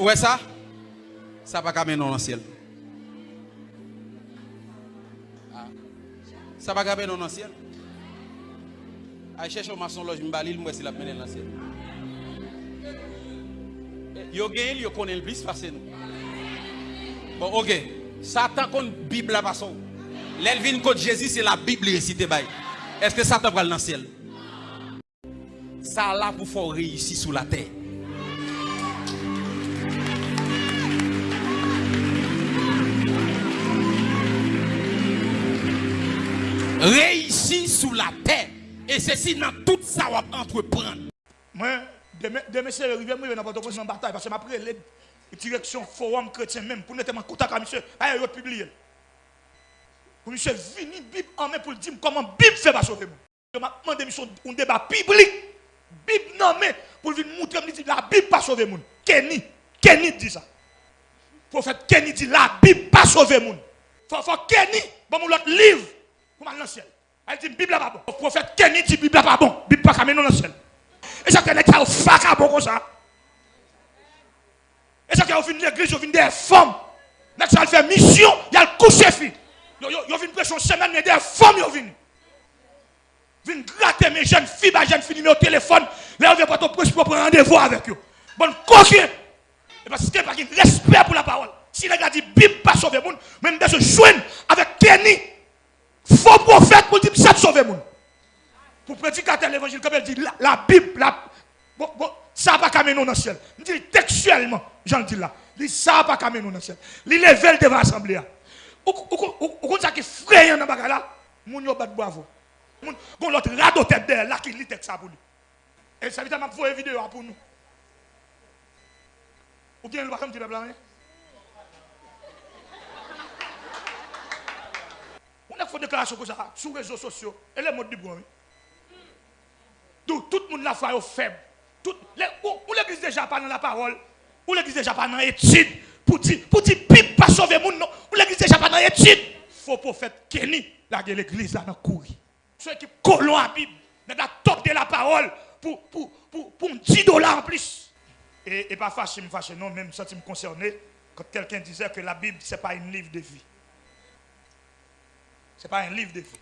Ouais ça? Ça va pas mener dans le ciel. Ça va pas mener dans le ciel. Aïe cherche au maçon loge m'balil moi si la mener dans le ciel. Yo gagne, yo connaît le plus parce que nous. Bon, OK. Satan connaît Bible la façon. L'elvin contre Jésus c'est la Bible récitée bail. Est-ce que Satan va dans le ciel? Ça là pour faire réussir sur la terre. Réussir sous la terre. Et ceci dans tout ça on va entreprendre. Moi, demain c'est arrivé, moi, je vais pas en bataille parce que après les direction forum chrétien même pour nettement contact à monsieur, il a publié. Pour monsieur venir Bible en main pour dire comment Bible fait pas sauver moi. Je m'a demandé un débat public. Bible non mais pour venir montrer la Bible pas sauver moun. Kenny dit ça. Prophète Kenny dit la Bible pas sauver moun. Faut Kenny bon l'autre livre pour mal dans le ciel. Elle dit Bible pas bon. Prophète Kenny dit Bible pas bon. Bible pas camé dans le ciel. Et ça que les gens font bon comme ça. Et ça que vient l'église, vient des femmes. Net ça fait mission, il y a le coucher fille. Yo vient pression semaine mais des femmes yo viennent. Viennent gratter mes jeunes filles, mes jeunes filles au téléphone. Là on vient pas pour prendre rendez-vous avec eux. Bon coquin. Et parce que pas de respect pour la parole. Si les gars dit Bible pas sauver monde, même de se joindre avec Kenny. Faux prophète pour dire ça sauver monde. Pour prédicateur l'évangile comme elle dit la Bible ça pas camé dans le ciel. Je dis textuellement, j'en dis là. Il ça pas camé dans le ciel. Il level devant l'assemblée. Ou ça qui frayant dans bagarre là, moun yo bat bravo. Moun gon l'autre rado tête derrière là qui lit texte ça pour lui. Et ça veut dire m'a faire vidéo pour nous. Ou bien le pas comme tu blanc. On a fait déclaration comme ça sur les réseaux sociaux et les modes du bruit. Tout le monde la foi est faible. Ou l'église déjà pas dans la parole, ou l'église déjà pas dans l'étude, pour dire Bible pas sauver moun non, ou l'église déjà pas dans l'étude. Faux prophète Kenny, là l'église là dans courir. Ceux qui collent à la Bible, dans la top de la parole pour $10 en plus. Et pas fâché, non, même ça me concerné quand quelqu'un disait que la Bible c'est pas un livre de vie. C'est pas un livre de vie.